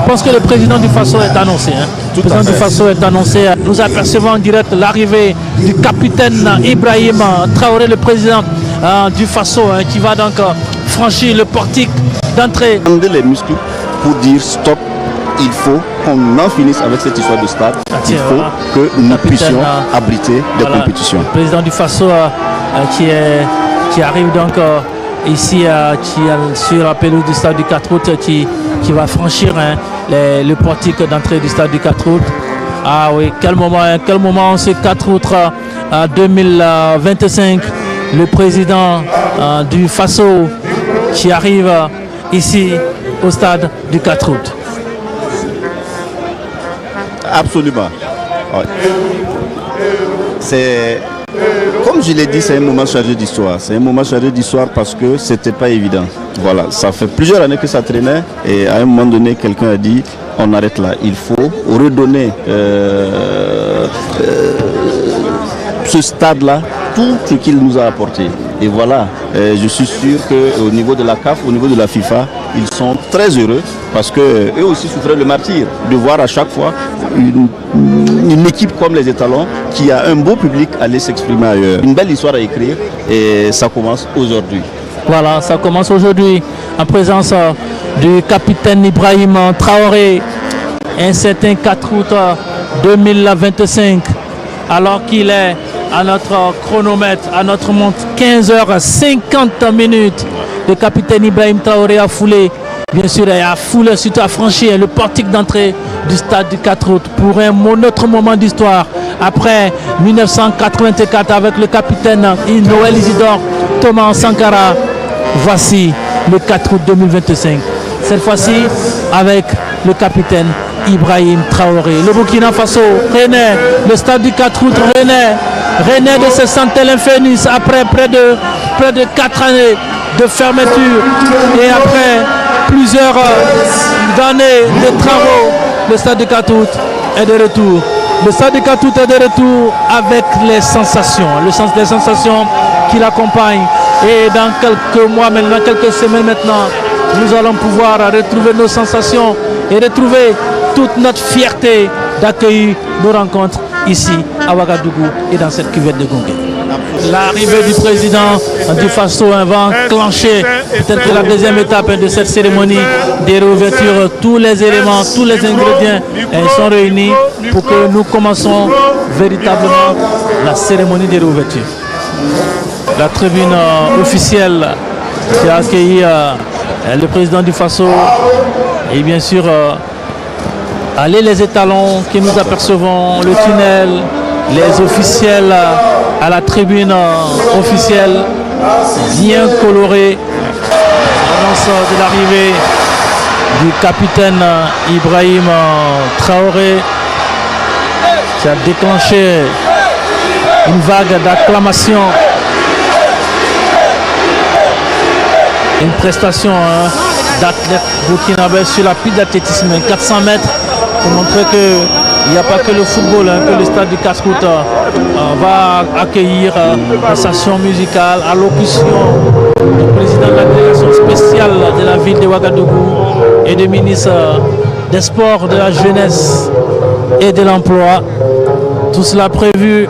pense que le président du Faso est annoncé. Le président du Faso est annoncé. Nous apercevons en direct l'arrivée du capitaine Ibrahim Traoré, le président du Faso, qui va donc franchir le portique d'entrée. Les muscles pour dire stop. Il faut qu'on en finisse avec cette histoire de stade. Il faut que nous puissions abriter des compétitions. Le président du Faso qui arrive donc ici sur la pelouse du stade du 4 août qui va franchir le portique d'entrée du stade du 4 août. Ah oui, quel moment ce 4 août 2025. Le président du Faso qui arrive ici au stade du 4 août. Absolument. Ouais. C'est, comme je l'ai dit, c'est un moment chargé d'histoire. C'est un moment chargé d'histoire parce que c'était pas évident. Voilà, ça fait plusieurs années que ça traînait et à un moment donné, quelqu'un a dit on arrête là. Il faut redonner ce stade-là tout ce qu'il nous a apporté. Et voilà, je suis sûr qu'au niveau de la CAF, au niveau de la FIFA, ils sont très heureux parce qu'eux aussi souffraient le martyre de voir à chaque fois une équipe comme les Étalons qui a un beau public aller s'exprimer ailleurs. Une belle histoire à écrire et ça commence aujourd'hui. Voilà, ça commence aujourd'hui en présence du capitaine Ibrahim Traoré, un certain 4 août 2025, alors qu'il est à notre chronomètre, à notre montre, 15h50. Le capitaine Ibrahim Traoré a foulé, bien sûr, surtout a franchi le portique d'entrée du stade du 4 août pour un autre moment d'histoire. Après 1984 avec le capitaine Noël Isidore Thomas Sankara, voici le 4 août 2025. Cette fois-ci avec le capitaine Ibrahim Traoré. Le Burkina Faso renaît, le stade du 4 août renaît de ce Santel Infernus après près de 4 années de fermeture et après plusieurs années de travaux. Le stade du 4 août est de retour. Le stade du 4 août est de retour avec les sensations, les sensations qui l'accompagnent. Et dans quelques mois maintenant, quelques semaines maintenant, nous allons pouvoir retrouver nos sensations et retrouver toute notre fierté d'accueillir nos rencontres ici à Ouagadougou et dans cette cuvette de Gongué. L'arrivée du président du Faso va enclencher peut-être que la deuxième étape de cette cérémonie de réouverture. Tous les éléments, tous les ingrédients sont réunis pour que nous commençons véritablement la cérémonie de réouverture. La tribune officielle qui a accueilli le président du Faso et bien sûr allez les étalons que nous apercevons, le tunnel, les officiels à la tribune officielle, bien colorée. L'annonce de l'arrivée du capitaine Ibrahim Traoré qui a déclenché une vague d'acclamation. Une prestation d'athlète burkinabé sur la piste d'athlétisme, 400 mètres, pour montrer qu'il n'y a pas que le football, que le stade du 4 août va accueillir la station musicale, allocution du président de la délégation spéciale de la ville de Ouagadougou et du ministre des Sports, de la Jeunesse et de l'Emploi. Tout cela prévu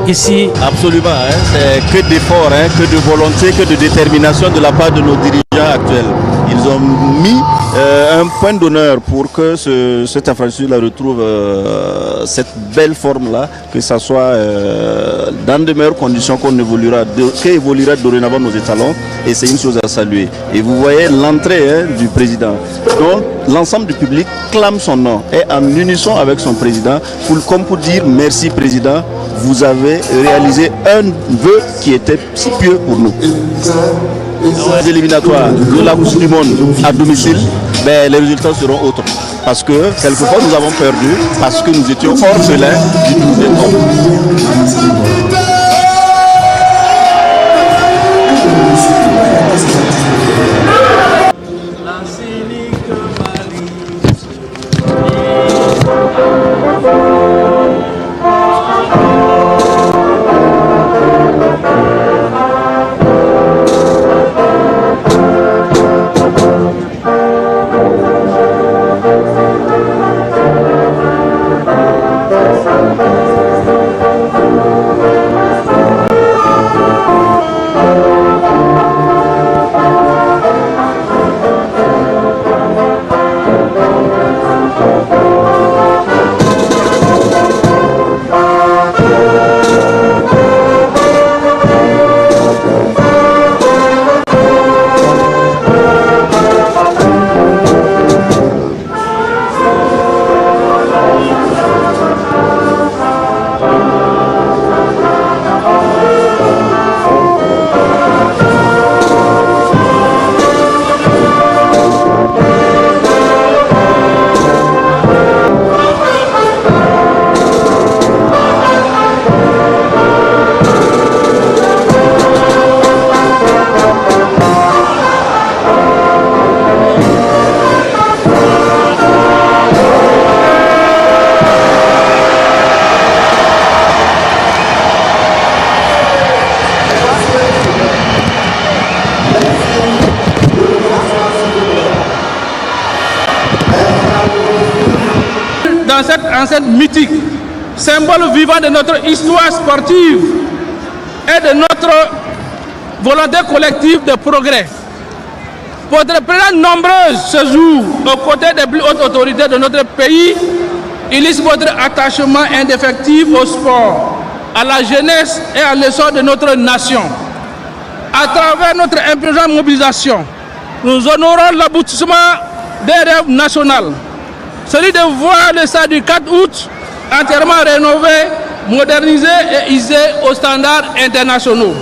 ici. Absolument, c'est que d'efforts, que de volonté, que de détermination de la part de nos dirigeants actuels. Ils ont mis un point d'honneur pour que cette infrastructure retrouve cette belle forme-là, que ça soit dans de meilleures conditions qu'évoluera dorénavant nos étalons, et c'est une chose à saluer. Et vous voyez l'entrée du président. Donc l'ensemble du public clame son nom, est en unisson avec son président, comme pour dire merci président, vous avez réalisé un vœu qui était si pieux pour nous. Les éliminatoires de la Coupe du Monde à domicile, les résultats seront autres. Parce que quelquefois nous avons perdu, parce que nous étions orphelins du tour des tombes. dans cette enceinte mythique, symbole vivant de notre histoire sportive et de notre volonté collective de progrès. Votre présence nombreuse ce jour aux côtés des plus hautes autorités de notre pays illustre votre attachement indéfectible au sport, à la jeunesse et à l'essor de notre nation. À travers notre impressionnante mobilisation, nous honorons l'aboutissement des rêves nationaux, celui de voir le stade du 4 août entièrement rénové, modernisé et hissé aux standards internationaux.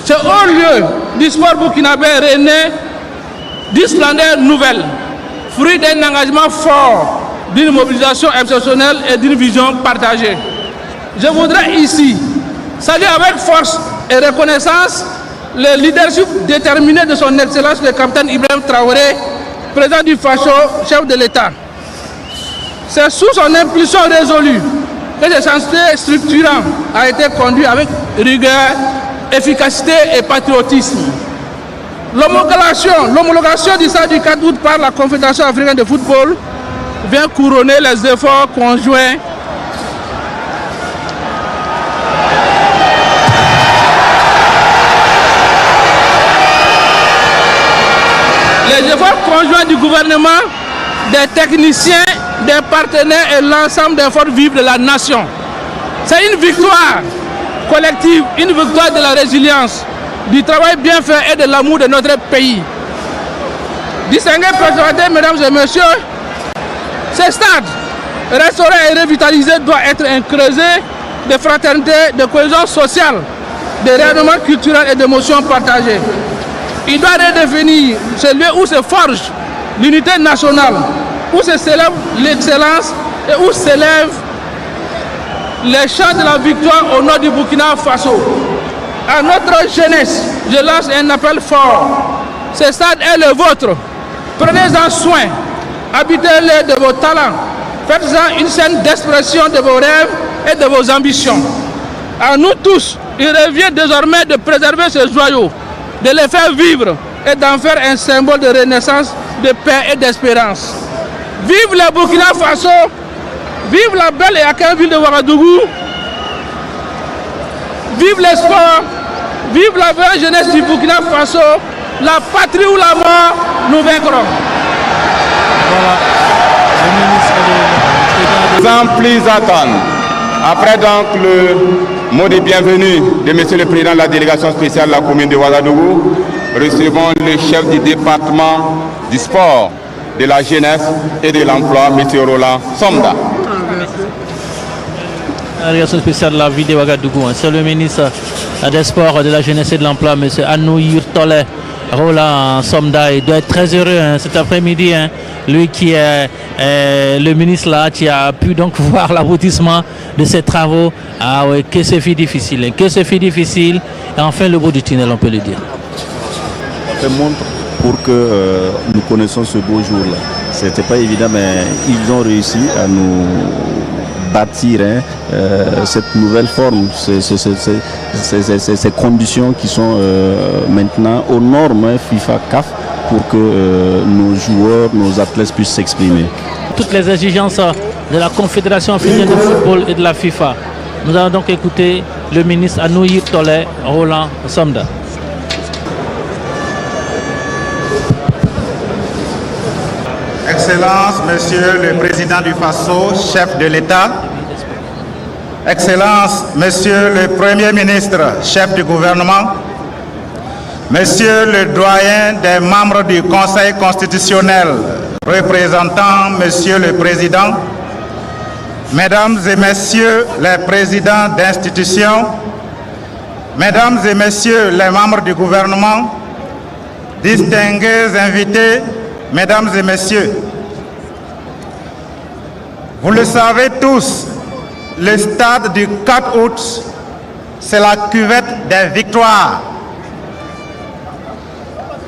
Ce haut lieu du sport burkinabé est né d'une splendeur nouvelle, fruit d'un engagement fort, d'une mobilisation exceptionnelle et d'une vision partagée. Je voudrais ici saluer avec force et reconnaissance le leadership déterminé de son Excellence le capitaine Ibrahim Traoré, président du FASO, chef de l'État. C'est sous son impulsion résolue que ce chantier structurant a été conduit avec rigueur, efficacité et patriotisme. L'homologation du stade du 4 août par la Confédération africaine de football vient couronner les efforts conjoints du gouvernement, des techniciens, des partenaires et l'ensemble des forces vives de la nation. C'est une victoire collective, une victoire de la résilience, du travail bien fait et de l'amour de notre pays. Distingués personnalités, mesdames et messieurs, ce stade, restauré et revitalisé, doit être un creuset de fraternité, de cohésion sociale, de rayonnement culturel et d'émotions partagées. Il doit redéfinir ce lieu où se forge l'unité nationale, où se célèbre l'excellence et où s'élèvent les chants de la victoire au nord du Burkina Faso. À notre jeunesse, je lance un appel fort. Ce stade est le vôtre. Prenez-en soin. Habitez-le de vos talents. Faites-en une scène d'expression de vos rêves et de vos ambitions. À nous tous, il revient désormais de préserver ce joyau, de les faire vivre et d'en faire un symbole de renaissance, de paix et d'espérance. Vive le Burkina Faso, vive la belle et accueillante ville de Ouagadougou, vive le sport, vive la vraie jeunesse du Burkina Faso, la patrie ou la mort, nous vaincrons. Voilà, le ministre de... Sans plus attendre, après donc le mot de bienvenue de Monsieur le Président de la délégation spéciale de la commune de Ouagadougou, recevons le chef du département du sport, de la jeunesse et de l'emploi, M. Roland Somda. La délégation spéciale de la ville de Ouagadougou, c'est le ministre des Sports, de la jeunesse et de l'emploi, M. Anou Yurtole Roland Somda. Il doit être très heureux cet après-midi, lui qui est le ministre là, qui a pu donc voir l'aboutissement de ses travaux. Ah oui, que ce fut difficile, et enfin le bout du tunnel, on peut le dire. Ça montre pour que nous connaissons ce beau jour-là. C'était pas évident, mais ils ont réussi à nous bâtir cette nouvelle forme, ces conditions qui sont maintenant aux normes FIFA CAF pour que nos joueurs, nos athlètes puissent s'exprimer. Toutes les exigences de la Confédération africaine de football et de la FIFA. Nous allons donc écouter le ministre Anou Yurtole Roland Somda. Excellence, Monsieur le Président du FASO, chef de l'État. Excellence, Monsieur le Premier ministre, chef du gouvernement. Monsieur le doyen des membres du Conseil constitutionnel, représentant Monsieur le Président. Mesdames et Messieurs les présidents d'institutions, Mesdames et Messieurs les membres du gouvernement, distingués invités, Mesdames et Messieurs, vous le savez tous, le stade du 4 août, c'est la cuvette des victoires.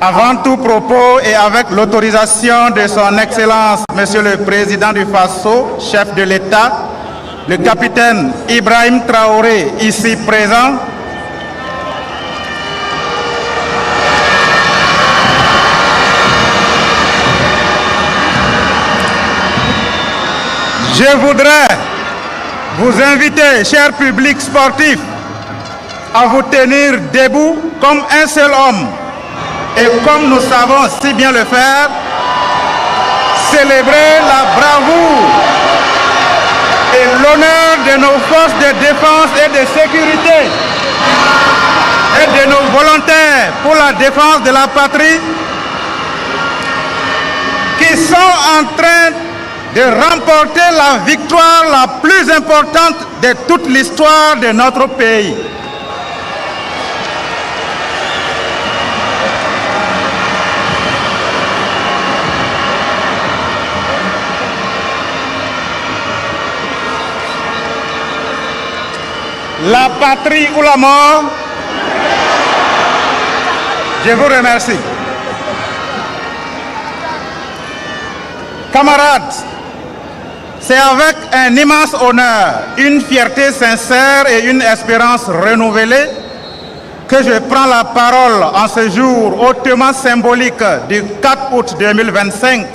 Avant tout propos et avec l'autorisation de son Excellence, Monsieur le Président du FASO, chef de l'État, le capitaine Ibrahim Traoré, ici présent, Je voudrais vous inviter, cher public sportif, à vous tenir debout comme un seul homme. Et comme nous savons si bien le faire, célébrer la bravoure et l'honneur de nos forces de défense et de sécurité et de nos volontaires pour la défense de la patrie qui sont en train de remporter la victoire la plus importante de toute l'histoire de notre pays. La patrie ou la mort, je vous remercie. Camarades, c'est avec un immense honneur, une fierté sincère et une espérance renouvelée que je prends la parole en ce jour hautement symbolique du 4 août 2025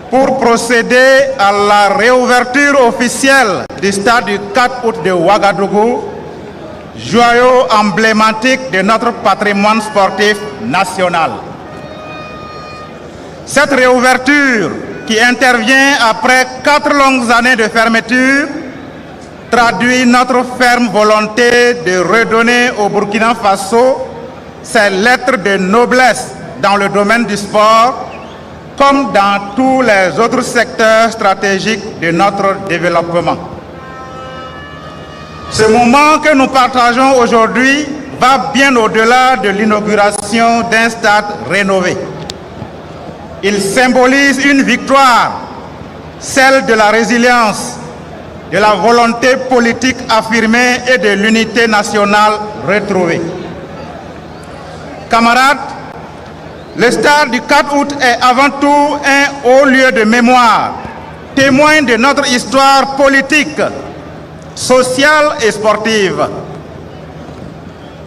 pour procéder à la réouverture officielle du stade du 4 août de Ouagadougou, joyau emblématique de notre patrimoine sportif national. Cette réouverture, qui intervient après 4 longues années de fermeture, traduit notre ferme volonté de redonner au Burkina Faso ses lettres de noblesse dans le domaine du sport, comme dans tous les autres secteurs stratégiques de notre développement. Ce moment que nous partageons aujourd'hui va bien au-delà de l'inauguration d'un stade rénové. Il symbolise une victoire, celle de la résilience, de la volonté politique affirmée et de l'unité nationale retrouvée. Camarades, le stade du 4 août est avant tout un haut lieu de mémoire, témoin de notre histoire politique, sociale et sportive.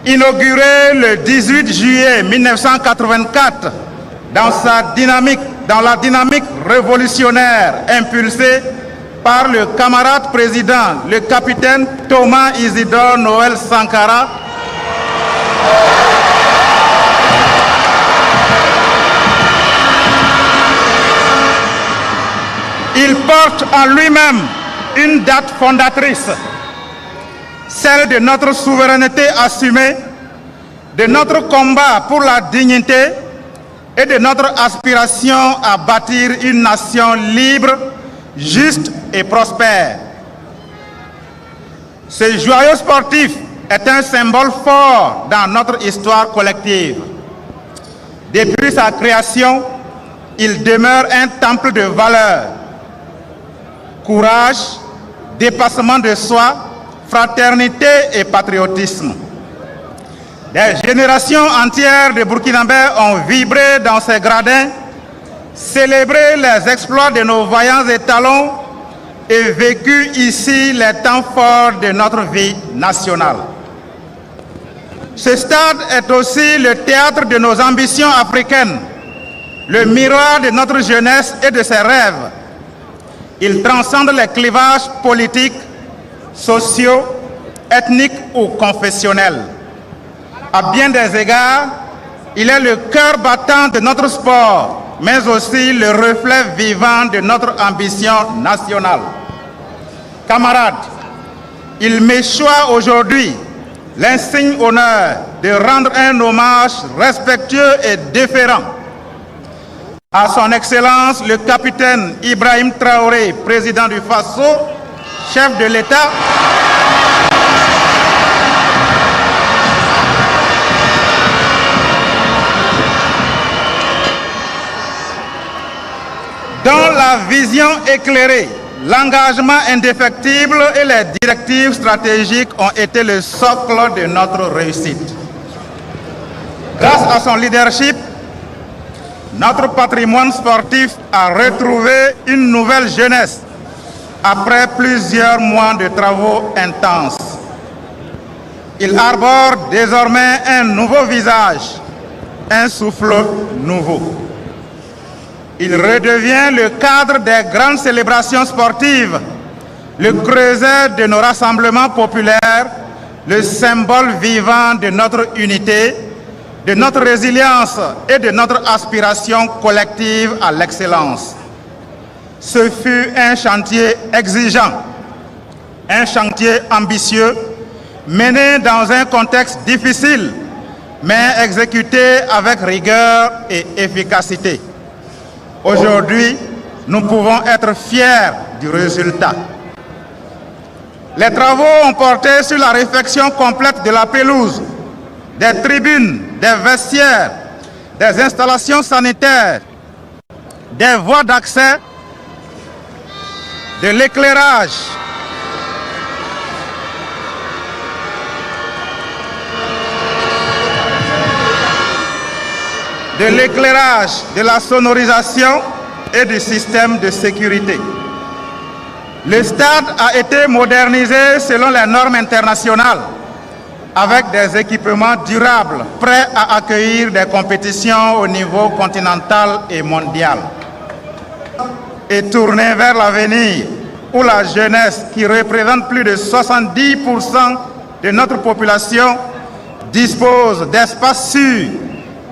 Inauguré le 18 juillet 1984, dans la dynamique révolutionnaire impulsée par le camarade président, le capitaine Thomas Isidore Noël Sankara, il porte en lui-même une date fondatrice, celle de notre souveraineté assumée, de notre combat pour la dignité et de notre aspiration à bâtir une nation libre, juste et prospère. Ce joyau sportif est un symbole fort dans notre histoire collective. Depuis sa création, il demeure un temple de valeurs. Courage, dépassement de soi, fraternité et patriotisme. Des générations entières de Burkinabés ont vibré dans ces gradins, célébré les exploits de nos vaillants étalons et vécu ici les temps forts de notre vie nationale. Ce stade est aussi le théâtre de nos ambitions africaines, le miroir de notre jeunesse et de ses rêves. Il transcende les clivages politiques, sociaux, ethniques ou confessionnels. À bien des égards, il est le cœur battant de notre sport, mais aussi le reflet vivant de notre ambition nationale. Camarades, il m'échoit aujourd'hui l'insigne honneur de rendre un hommage respectueux et déférent à son Excellence le capitaine Ibrahim Traoré, président du Faso, chef de l'État, dont la vision éclairée, l'engagement indéfectible et les directives stratégiques ont été le socle de notre réussite. Grâce à son leadership, notre patrimoine sportif a retrouvé une nouvelle jeunesse après plusieurs mois de travaux intenses. Il arbore désormais un nouveau visage, un souffle nouveau. Il redevient le cadre des grandes célébrations sportives, le creuset de nos rassemblements populaires, le symbole vivant de notre unité, de notre résilience et de notre aspiration collective à l'excellence. Ce fut un chantier exigeant, un chantier ambitieux, mené dans un contexte difficile, mais exécuté avec rigueur et efficacité. Aujourd'hui, nous pouvons être fiers du résultat. Les travaux ont porté sur la réfection complète de la pelouse, des tribunes, des vestiaires, des installations sanitaires, des voies d'accès, de l'éclairage, de la sonorisation et du système de sécurité. Le stade a été modernisé selon les normes internationales avec des équipements durables prêts à accueillir des compétitions au niveau continental et mondial. Et tourné vers l'avenir où la jeunesse, qui représente plus de 70% de notre population, dispose d'espaces sûrs,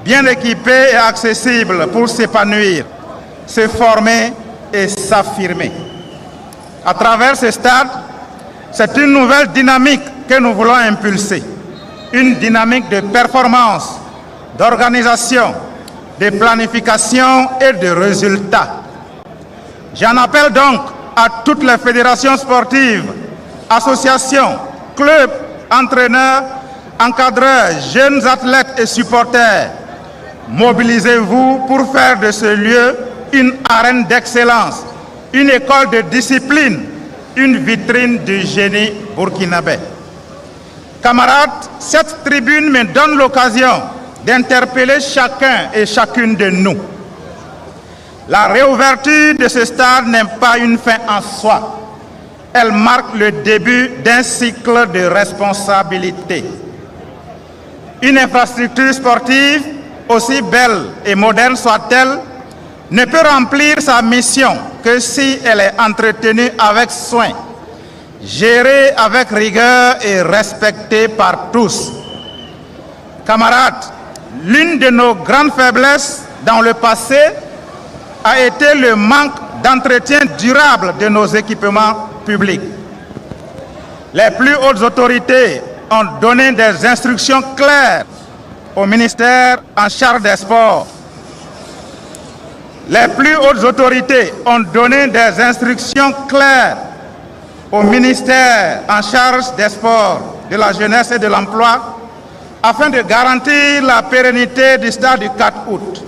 bien équipés et accessibles pour s'épanouir, se former et s'affirmer. À travers ce stade, c'est une nouvelle dynamique que nous voulons impulser. Une dynamique de performance, d'organisation, de planification et de résultats. J'en appelle donc à toutes les fédérations sportives, associations, clubs, entraîneurs, encadreurs, jeunes athlètes et supporters. Mobilisez-vous pour faire de ce lieu une arène d'excellence, une école de discipline, une vitrine du génie burkinabé. Camarades, cette tribune me donne l'occasion d'interpeller chacun et chacune de nous. La réouverture de ce stade n'est pas une fin en soi. Elle marque le début d'un cycle de responsabilité. Une infrastructure sportive, aussi belle et moderne soit-elle, ne peut remplir sa mission que si elle est entretenue avec soin, gérée avec rigueur et respectée par tous. Camarades, l'une de nos grandes faiblesses dans le passé a été le manque d'entretien durable de nos équipements publics. Les plus hautes autorités ont donné des instructions claires au ministère en charge des sports. Les plus hautes autorités ont donné des instructions claires au ministère en charge des sports, de la jeunesse et de l'emploi afin de garantir la pérennité du stade du 4 août.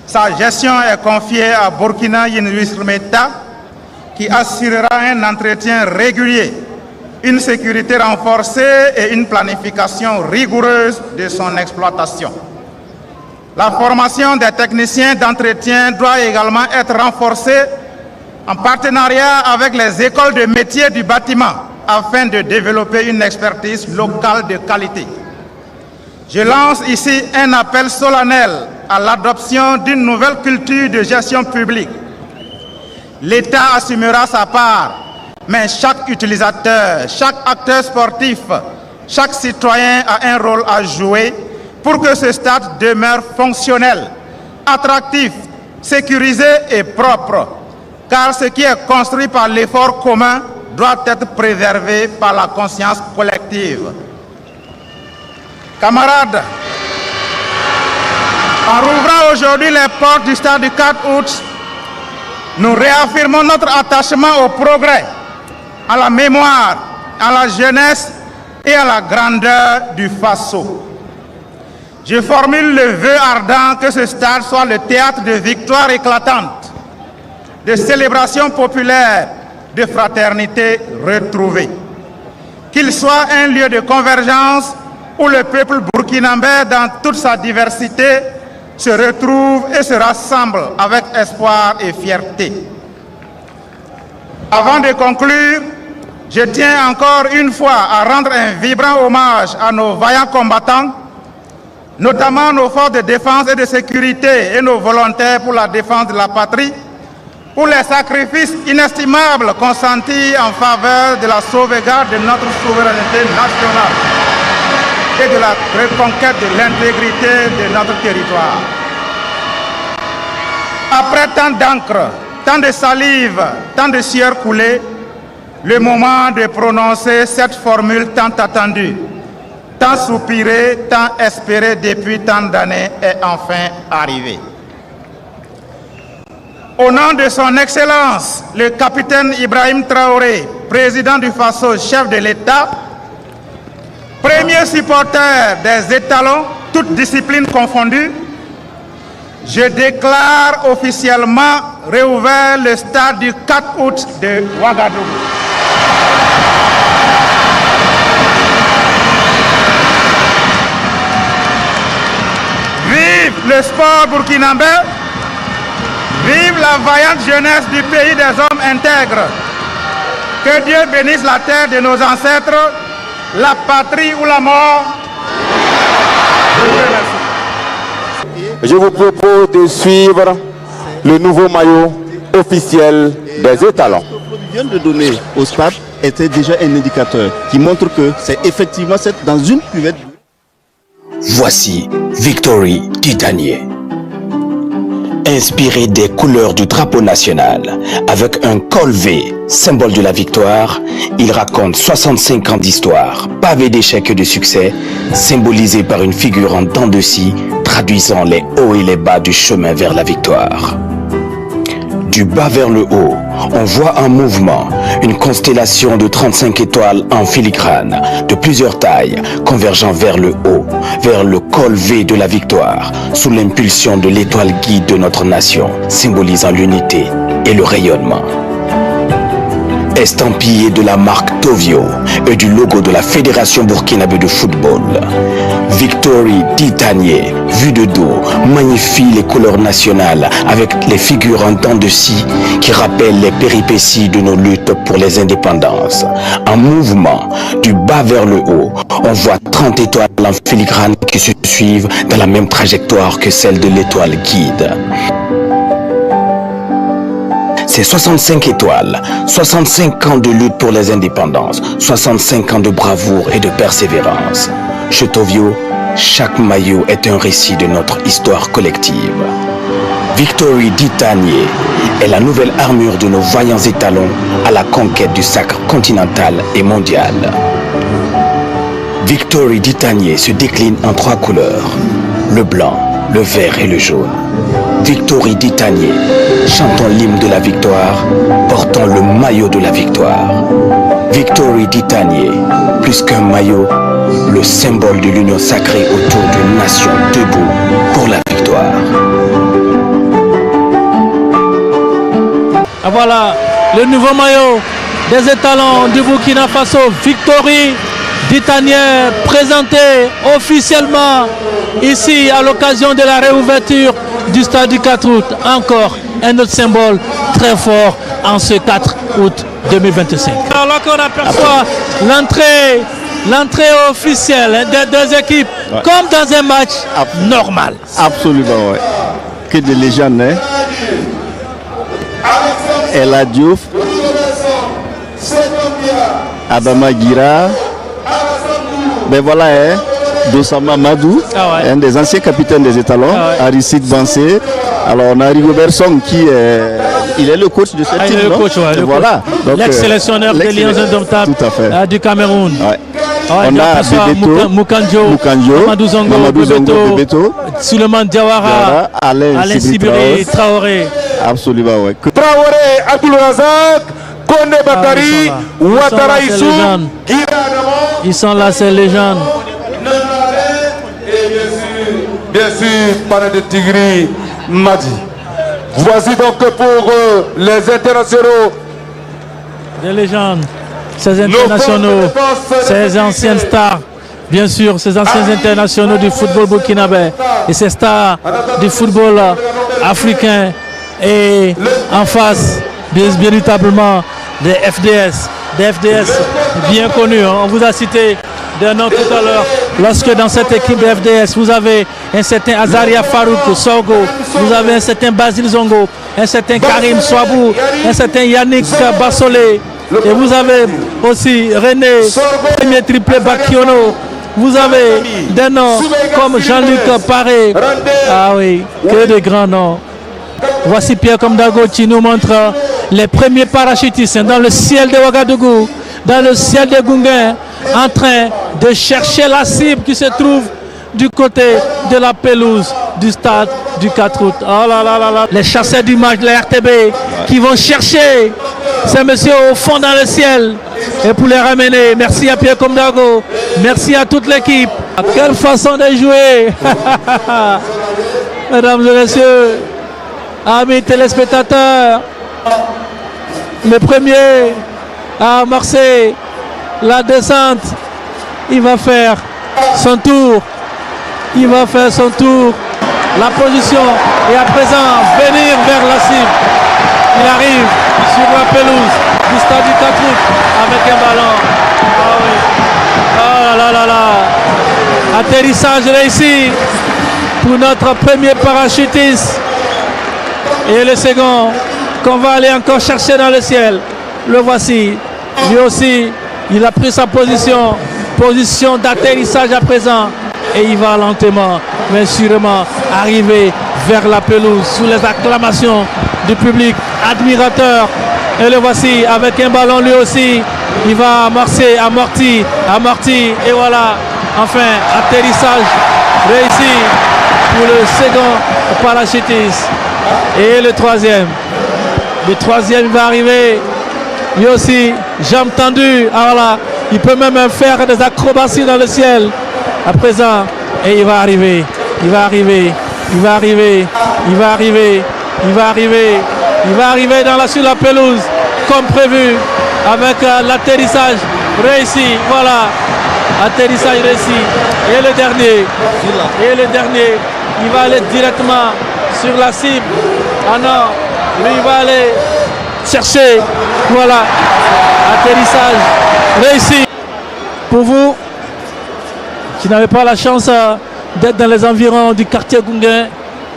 Sa gestion est confiée à Burkina Yinwis Meta qui assurera un entretien régulier, une sécurité renforcée et une planification rigoureuse de son exploitation. La formation des techniciens d'entretien doit également être renforcée en partenariat avec les écoles de métiers du bâtiment afin de développer une expertise locale de qualité. Je lance ici un appel solennel à l'adoption d'une nouvelle culture de gestion publique. L'État assumera sa part, mais chaque utilisateur, chaque acteur sportif, chaque citoyen a un rôle à jouer pour que ce stade demeure fonctionnel, attractif, sécurisé et propre, car ce qui est construit par l'effort commun doit être préservé par la conscience collective. Camarades, en rouvrant aujourd'hui les portes du stade du 4 août, nous réaffirmons notre attachement au progrès, à la mémoire, à la jeunesse et à la grandeur du Faso. Je formule le vœu ardent que ce stade soit le théâtre de victoires éclatantes, de célébrations populaires, de fraternité retrouvée. Qu'il soit un lieu de convergence où le peuple burkinabé, dans toute sa diversité, se retrouve et se rassemble avec espoir et fierté. Avant de conclure, je tiens encore une fois à rendre un vibrant hommage à nos vaillants combattants, notamment nos forces de défense et de sécurité et nos volontaires pour la défense de la patrie, pour les sacrifices inestimables consentis en faveur de la sauvegarde de notre souveraineté nationale et de la reconquête de l'intégrité de notre territoire. Après tant d'encre, tant de salive, tant de sueur coulée, le moment de prononcer cette formule tant attendue, tant soupirée, tant espérée depuis tant d'années est enfin arrivé. Au nom de son Excellence, le capitaine Ibrahim Traoré, président du Faso, chef de l'État, premier supporter des étalons, toutes disciplines confondues, je déclare officiellement réouvert le stade du 4 août de Ouagadougou. Vive le sport burkinabé, vive la vaillante jeunesse du pays des hommes intègres. Que Dieu bénisse la terre de nos ancêtres, la patrie ou la mort. Je vous propose de suivre le nouveau maillot officiel des étalons. Ce qu'on vient de donner au stade était déjà un indicateur qui montre que c'est effectivement dans une cuvette. Voici Victory Titanier. Inspiré des couleurs du drapeau national, avec un col V, symbole de la victoire, il raconte 65 ans d'histoire, pavé d'échecs et de succès, symbolisé par une figure en dents de scie, traduisant les hauts et les bas du chemin vers la victoire. Du bas vers le haut, on voit un mouvement, une constellation de 35 étoiles en filigrane, de plusieurs tailles, convergeant vers le haut, vers le col V de la victoire, sous l'impulsion de l'étoile guide de notre nation, symbolisant l'unité et le rayonnement. Estampillé de la marque Tovio et du logo de la Fédération burkinabé de football, Victory Titanier, vu de dos, magnifie les couleurs nationales avec les figures en dents de scie qui rappellent les péripéties de nos luttes pour les indépendances. En mouvement, du bas vers le haut, on voit 30 étoiles en filigrane qui se suivent dans la même trajectoire que celle de l'étoile guide. C'est 65 étoiles, 65 ans de lutte pour les indépendances, 65 ans de bravoure et de persévérance. Chez Tovio, chaque maillot est un récit de notre histoire collective. Victory Titanier est la nouvelle armure de nos vaillants étalons à la conquête du sacre continental et mondial. Victory Titanier se décline en 3 couleurs, le blanc, le vert et le jaune. Victory Titanier, chantons l'hymne de la victoire, portons le maillot de la victoire. Victory Titanier, plus qu'un maillot, le symbole de l'union sacrée autour d'une nation debout pour la victoire. Ah, voilà le nouveau maillot des étalons du Burkina Faso, Victory Titanier, présenté officiellement ici à l'occasion de la réouverture du stade du 4 août. Encore un autre symbole très fort en ce 4 août 2025. Alors là qu'on aperçoit l'entrée officielle des deux équipes, ouais, comme dans un match normal. Absolument, ouais. Que de légendes, hein. Ella Diouf, Adama Gira, ben voilà, hein, Dossama Madou, ouais, un des anciens capitaines des étalons, ouais, Aristide Bansé. Alors on a Rigobert Song qui est, il est le coach de cette team, il est le coach, ouais, voilà. L'ex-sélectionneur des Lions indomptables du Cameroun. Ouais. Ouais, on a Mukanjo, Mamadou Zongo, Bebeto, Suleiman Diawara, Alain Sibiri, Traoré. Absolument, ouais. Traoré, Abdul Razak, Kone Bakari, Ouattara Issou, ils sont là, ces légendes. Bien sûr, Pana de Tigri, Madi. Voici donc pour les internationaux. Des légendes, ces internationaux, ces anciennes stars, bien sûr, ces anciens internationaux du football burkinabé et ces stars du football africain. Et en face, véritablement, des FDS bien connus. On vous a cité des noms tout à l'heure. lorsque dans cette équipe de FDS, vous avez un certain Azaria Farouk Sorgo, vous avez un certain Basile Zongo, un certain Karim Swabou, un certain Yannick Bassolé, et vous avez aussi René, premier triplé Bakiono. Vous avez des noms comme Jean-Luc Paré. Ah oui, que de grands noms. Voici Pierre Komdago qui nous montre les premiers parachutistes dans le ciel de Ouagadougou, dans le ciel de Gounguin, en train de chercher la cible qui se trouve du côté de la pelouse du stade du 4 août. Oh là là là là. Les chasseurs d'images de la RTB qui vont chercher ces messieurs au fond dans le ciel et pour les ramener. Merci à Pierre Komdago, merci à toute l'équipe. Quelle façon de jouer. Mesdames et messieurs, amis téléspectateurs, le premier à amorcer la descente, il va faire son tour. Il va faire son tour, la position, et à présent venir vers la cible. Il arrive sur la pelouse du stade du 4 août avec un ballon. Ah oui. Oh là là là. Atterrissage réussi pour notre premier parachutiste. Et le second qu'on va aller encore chercher dans le ciel. Le voici. Lui aussi, il a pris sa position. Position d'atterrissage à présent. Et il va lentement, mais sûrement, arriver vers la pelouse sous les acclamations du public admirateur. Et le voici avec un ballon lui aussi. Il va amorcer, amorti, et voilà. Enfin, atterrissage réussi pour le second parachutiste. Et le troisième. Le troisième va arriver. Lui aussi, jambes tendues. Alors là, il peut même faire des acrobaties dans le ciel. À présent, et il va arriver, il va arriver, il va arriver, il va arriver, il va arriver, il va arriver sur la pelouse comme prévu avec l'atterrissage réussi. Voilà, atterrissage réussi. Et le dernier, il va aller directement sur la cible. Ah non, lui il va aller chercher. Voilà, atterrissage réussi. Pour vous qui n'avez pas la chance d'être dans les environs du quartier Gounguin,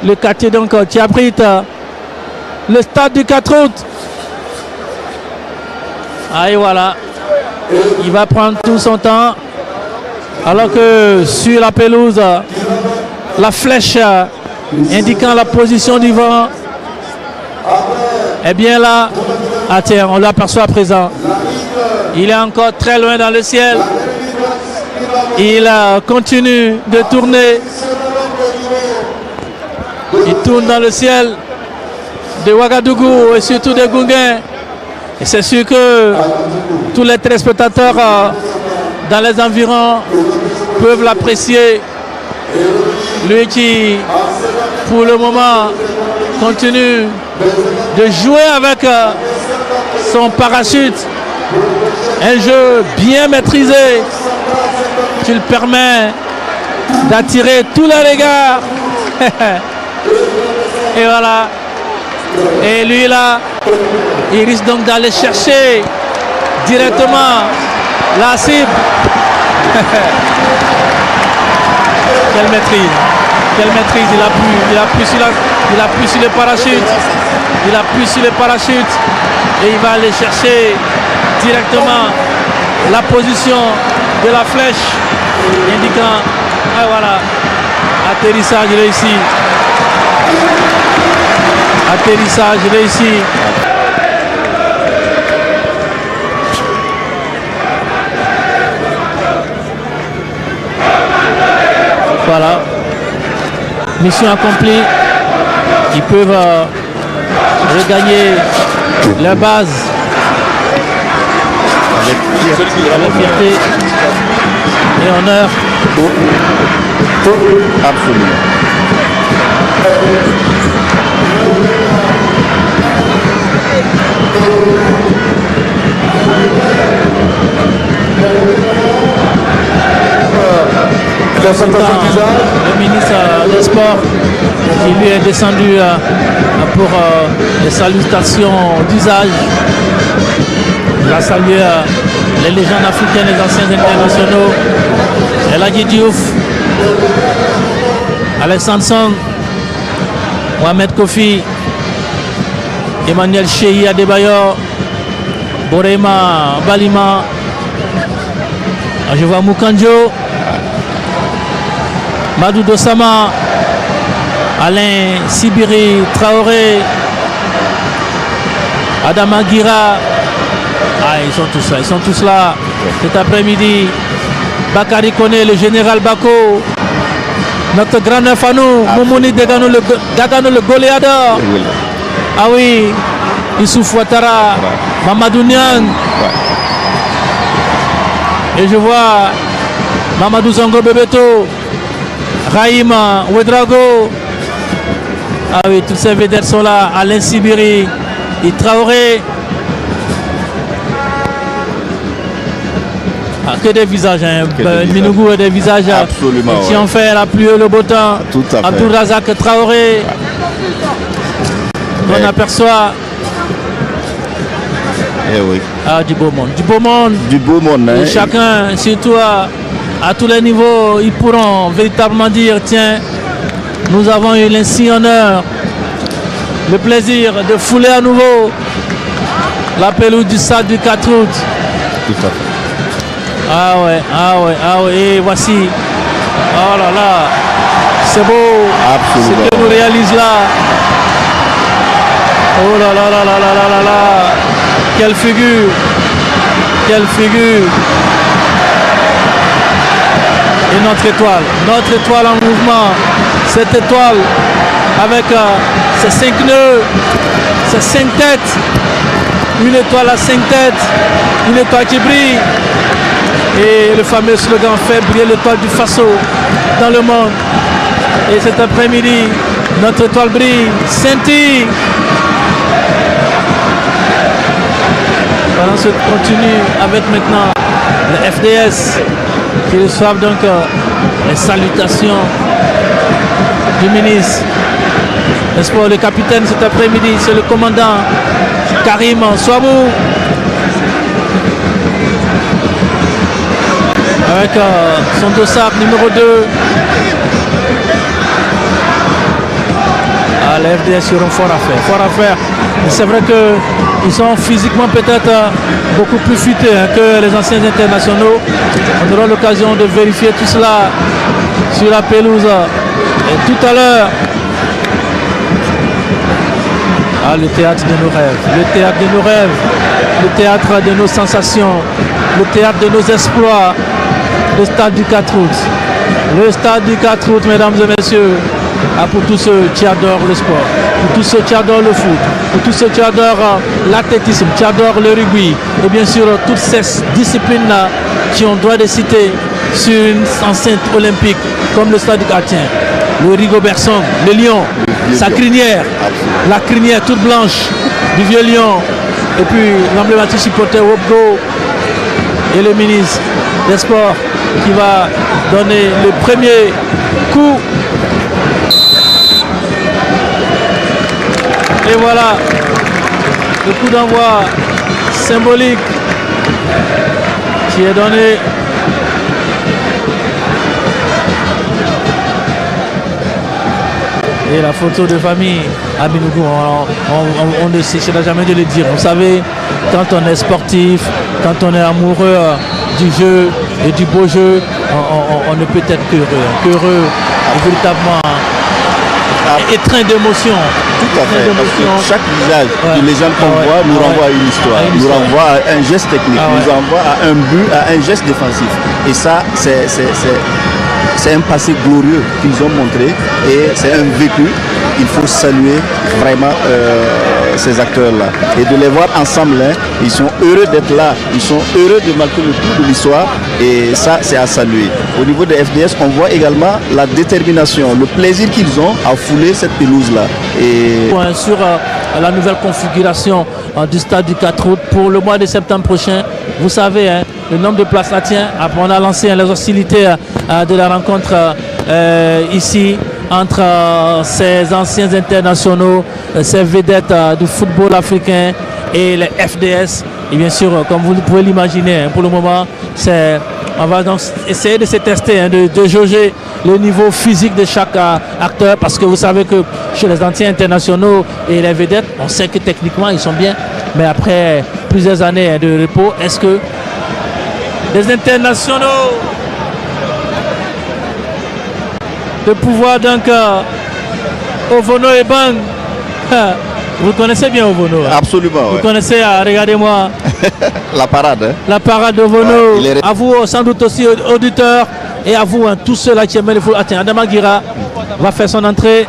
le quartier donc qui abrite le stade du 4 août. Ah et voilà, il va prendre tout son temps, alors que sur la pelouse, la flèche indiquant la position du vent, eh bien là, ah tiens, on l'aperçoit à présent. Il est encore très loin dans le ciel. Il continue de tourner. Il tourne dans le ciel de Ouagadougou et surtout de Gounguin. Et c'est sûr que tous les téléspectateurs dans les environs peuvent l'apprécier. Lui qui, pour le moment, continue de jouer avec son parachute. Un jeu bien maîtrisé qui lui permet d'attirer tous les regards. Et voilà. Et lui là, il risque donc d'aller chercher directement la cible. Quelle maîtrise. Quelle maîtrise. Il appuie sur le parachute. Il appuie sur le parachute. Et il va aller chercher directement la position de la flèche indiquant, ah voilà, atterrissage réussi. Atterrissage réussi. Voilà. Mission accomplie. Ils peuvent regagner la base. La fierté et honneur. Absolument. Le ministre des Sports qui lui est descendu pour les salutations d'usage. Il a salué les légendes africaines, les anciens internationaux. El Hadji Diouf, Alexandre Song, Mohamed Kofi, Emmanuel Cheyi Adebayor, Borema Balima. Je vois Moukanjo, Madou Dossama, Alain Sibiri Traoré, Adama Gira. Ah, ils sont tous là cet après-midi. Bakary Koné, le général Bako, notre grand neuf à nous, Moumouni Dagano le goléador. Ah oui, Issouf Ouattara, Mamadou Niang. Et je vois Mamadou Zongo Bebeto, Raïma Ouedraogo. Ah oui, toutes ces vedettes sont là. Alain Sibiri, et Traoré. Ah, que des visages, hein. Minougou et des visages qui ont fait la pluie et le beau temps. Abdou Razak Traoré. On aperçoit. Eh oui. Ah, du beau monde. Du beau monde. Du beau monde. Et chacun, surtout à tous les niveaux, ils pourront véritablement dire, tiens, nous avons eu l'insigne honneur, le plaisir de fouler à nouveau la pelouse du stade du 4 août. Tout à fait. Ah ouais, et voici. Oh là là, c'est beau. Absolument. Ce que nous réalise là. Oh là là là là là là là là. Quelle figure. Quelle figure. Et notre étoile en mouvement. Cette étoile avec ses 5 nœuds, ses 5 têtes. Une étoile à 5 têtes, une étoile qui brille. Et le fameux slogan fait briller l'étoile du Faso dans le monde. Et cet après-midi, notre étoile brille, scintille. Pendant ce continue avec maintenant le FDS qui reçoivent donc les salutations du ministre. N'est-ce pas, le capitaine cet après-midi, c'est le commandant Karim Souabou. Avec son dossard numéro 2. Ah, les FDS auront fort à faire. Et c'est vrai qu'ils sont physiquement peut-être beaucoup plus futés que les anciens internationaux. On aura l'occasion de vérifier tout cela sur la pelouse. Et tout à l'heure, le théâtre de nos rêves, le théâtre de nos sensations, le théâtre de nos exploits. Le stade du 4 août. Le stade du 4 août, mesdames et messieurs. Pour tous ceux qui adorent le sport, pour tous ceux qui adorent le foot, pour tous ceux qui adorent l'athlétisme, qui adorent le rugby, et bien sûr toutes ces disciplines-là qui ont droit de citer sur une enceinte olympique comme le stade du Gatien. Le Rigobert Song, le lion, sa crinière, la crinière toute blanche du vieux lion, et puis l'emblématique supporter Wopgo et le ministre des Sports qui va donner le premier coup. Et voilà le coup d'envoi symbolique qui est donné. Et la photo de famille à Minougou, on ne cessera jamais de le dire. Vous savez, quand on est sportif, quand on est amoureux du jeu et du beau jeu, on ne peut être qu'heureux, véritablement étreint d'émotion. Tout à fait, parce que chaque visage de légende qu'on voit nous renvoie à une histoire, nous renvoie à un geste technique, nous renvoie à un but, à un geste défensif. Et ça, c'est un passé glorieux qu'ils ont montré et c'est un vécu. Il faut saluer vraiment ces acteurs-là. Et de les voir ensemble, ils sont heureux d'être là, ils sont heureux de marquer le coup de l'histoire et ça, c'est à saluer. Au niveau des FDS, on voit également la détermination, le plaisir qu'ils ont à fouler cette pelouse-là. Et sur la nouvelle configuration du stade du 4 août pour le mois de septembre prochain, vous savez, le nombre de places là tient. On a lancé les hostilités de la rencontre ici entre ces anciens internationaux, ces vedettes du football africain et les FDS Et bien sûr, comme vous pouvez l'imaginer, hein, pour le moment, on va donc essayer de se tester, hein, de jauger le niveau physique de chaque acteur, parce que vous savez que chez les anciens internationaux et les vedettes, on sait que techniquement ils sont bien, mais après plusieurs années, hein, de repos, est-ce que les internationaux de pouvoir donc Ovono et Bang, vous connaissez bien Ovono, hein? Absolument. Vous connaissez, regardez-moi la parade. Hein? La parade d'Ovono. Ouais, à vous, sans doute aussi auditeurs, et à vous, hein, tous ceux-là qui aiment le foot. Attends, Adama Guira va faire son entrée.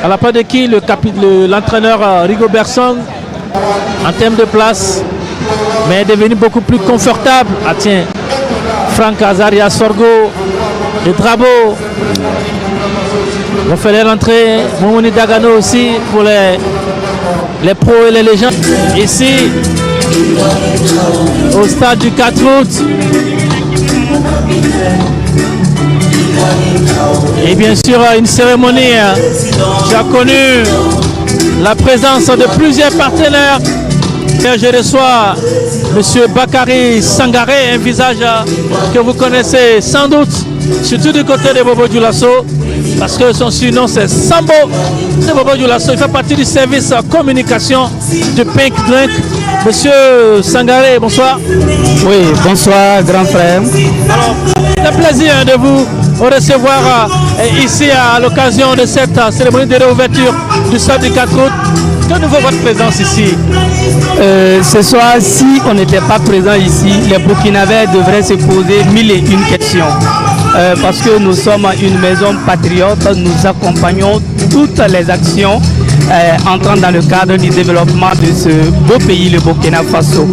À la part de qui l'entraîneur Rigobert Song, en termes de place, mais est devenu beaucoup plus confortable. Ah tiens, Franck Azaria Sorgo, le Drabo vont faire l'entrée. Moumouni Dagano aussi pour les pros et les légendes. Ici, au stade du 4 août. Et bien sûr, une cérémonie. J'ai connu la présence de plusieurs partenaires. Je reçois M. Bakary Sangaré, un visage que vous connaissez sans doute, surtout du côté de Bobo Dioulasso, parce que son surnom c'est Sambo de Bobo Dioulasso. Il fait partie du service communication de Pink Drink. Monsieur Sangaré, bonsoir. Oui, bonsoir grand frère. Alors, c'est un plaisir de vous recevoir ici à l'occasion de cette cérémonie de réouverture du stade du 4 août. Que nous vaut votre présence ici? Ce soir, si on n'était pas présent ici, les Burkinabés devraient se poser 1001 questions. Parce que nous sommes une maison patriote, nous accompagnons toutes les actions entrant dans le cadre du développement de ce beau pays, le Burkina Faso.